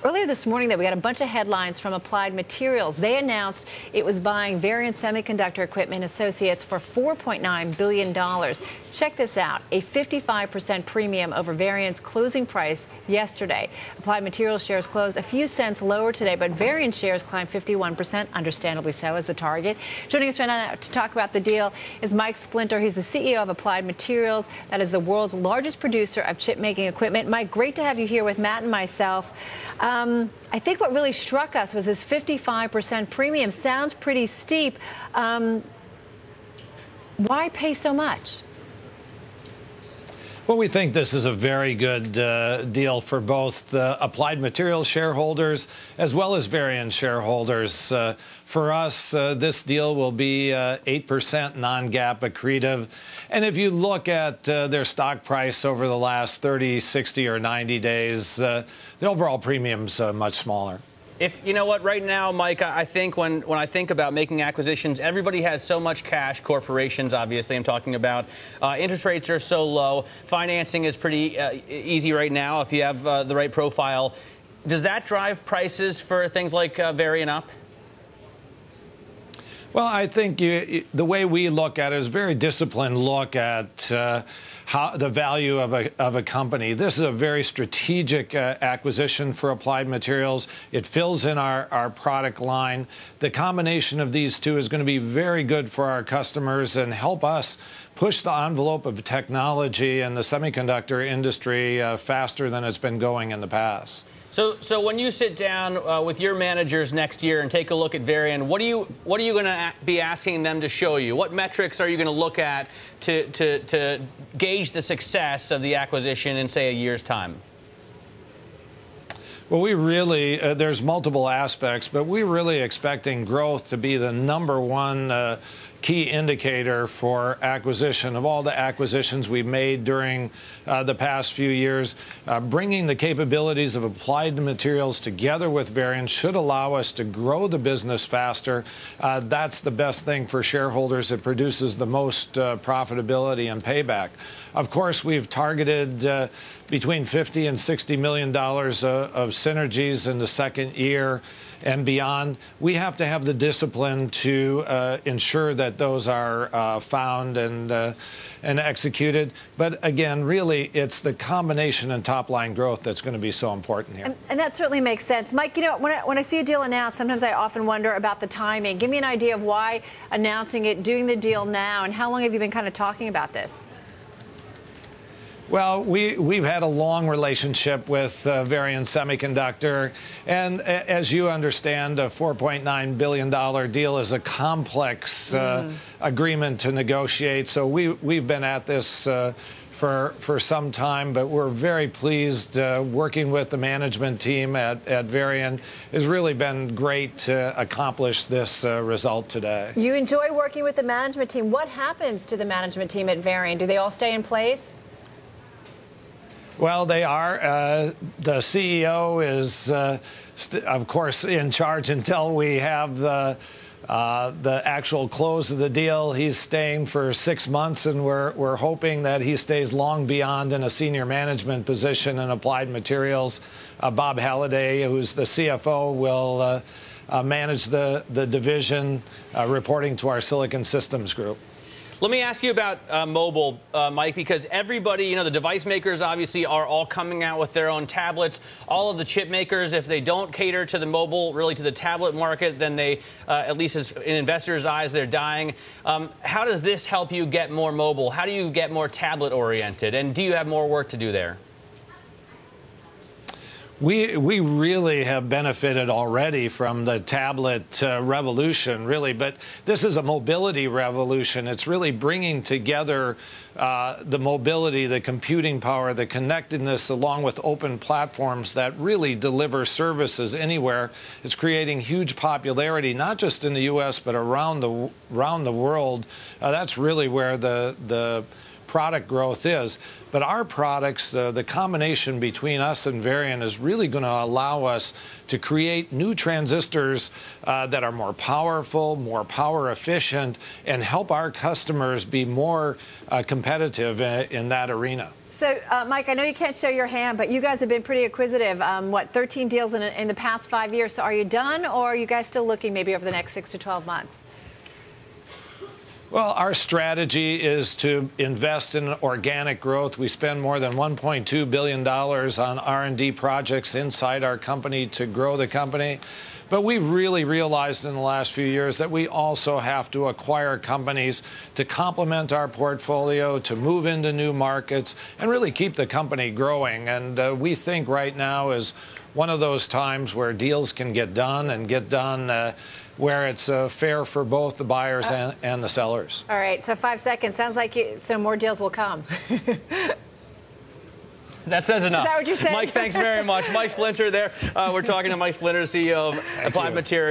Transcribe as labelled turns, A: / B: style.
A: Earlier this morning, we got a bunch of headlines from Applied Materials. They announced it was buying Varian Semiconductor Equipment Associates for $4.9 billion. Check this out, a 55% premium over Varian's closing price yesterday. Applied Materials shares closed a few cents lower today, but Varian shares climbed 51%, understandably so, as the target. Joining us right now to talk about the deal is Mike Splinter. He's the CEO of Applied Materials. That is the world's largest producer of chip-making equipment. Mike, great to have you here with Matt and myself. I think what really struck us was this 55% premium. Sounds pretty steep. Why pay so much?
B: Well, we think this is a very good deal for both the Applied Materials shareholders as well as Varian shareholders. For us, this deal will be 8% non-GAAP accretive. And if you look at their stock price over the last 30, 60, or 90 days, the overall premium's much smaller.
C: If you know what, right now, Mike, I think when I think about making acquisitions, everybody has so much cash. Corporations, obviously, I'm talking about. Interest rates are so low. Financing is pretty easy right now if you have the right profile. Does that drive prices for things like Varian up?
B: Well, I think the way we look at it is a very disciplined look at how the value of a company. This is a very strategic acquisition for Applied Materials. It fills in our product line. The combination of these two is going to be very good for our customers and help us push the envelope of technology in the semiconductor industry faster than it's been going in the past.
C: So when you sit down with your managers next year and take a look at Varian, what are you going to be asking them to show you? What metrics are you going to look at to gauge the success of the acquisition in, say, a year's time?
B: Well, we really, there's multiple aspects, but we're really expecting growth to be the #1 key indicator for acquisition. Of all the acquisitions we've made during the past few years, bringing the capabilities of Applied Materials together with Varian should allow us to grow the business faster. That's the best thing for shareholders. It produces the most profitability and payback. Of course, we've targeted between $50 and $60 million of synergies in the second year and beyond. We have to have the discipline to ensure that those are found and executed. But again, really, it's the combination and top-line growth that's going to be so important here.
A: And that certainly makes sense. Mike, you know, when I see a deal announced, sometimes I often wonder about the timing. Give me an idea of why announcing it, doing the deal now, and how long have you been kind of talking about this?
B: Well, we've had a long relationship with Varian Semiconductor, and as you understand, a $4.9 billion deal is a complex agreement to negotiate. So we've been at this for some time, but we're very pleased working with the management team at Varian. It's really been great to accomplish this result today. You
A: enjoy working with the management team. What happens to the management team at Varian? Do they all stay in place?
B: Well, they are. The CEO is, of course, in charge until we have the actual close of the deal. He's staying for 6 months, and we're hoping that he stays long beyond in a senior management position in Applied Materials. Bob Halliday, who's the CFO, will manage the division reporting to our Silicon Systems group.
C: Let me ask you about mobile, Mike, because everybody, you know, the device makers obviously are all coming out with their own tablets. All of the chip makers, if they don't cater to the mobile, really to the tablet market, then they, at least as in investors' eyes, they're dying. How does this help you get more mobile? How do you get more tablet-oriented? And do you have more work to do there?
B: We really have benefited already from the tablet revolution, really, but this is a mobility revolution. It's really bringing together the mobility, the computing power, the connectedness, along with open platforms that really deliver services anywhere. It's creating huge popularity, not just in the U.S., but around the world. That's really where the product growth is. But our products, the combination between us and Varian is really going to allow us to create new transistors that are more powerful, more power efficient, and help our customers be more competitive in that arena.
A: So, Mike, I know you can't show your hand, but you guys have been pretty acquisitive. 13 deals in the past 5 years. So are you done, or are you guys still looking maybe over the next 6 to 12 months?
B: Well, our strategy is to invest in organic growth. We spend more than $1.2 billion on R&D projects inside our company to grow the company. But we've really realized in the last few years that we also have to acquire companies to complement our portfolio, to move into new markets, and really keep the company growing. And we think right now is one of those times where deals can get done and get done where it's fair for both the buyers and the sellers.
A: All right, so 5 seconds. Sounds like some more deals will come.
C: That says enough.
A: Is that what you said?
C: Mike, thanks very much. Mike Splinter there. We're talking to Mike Splinter, CEO of Applied Materials.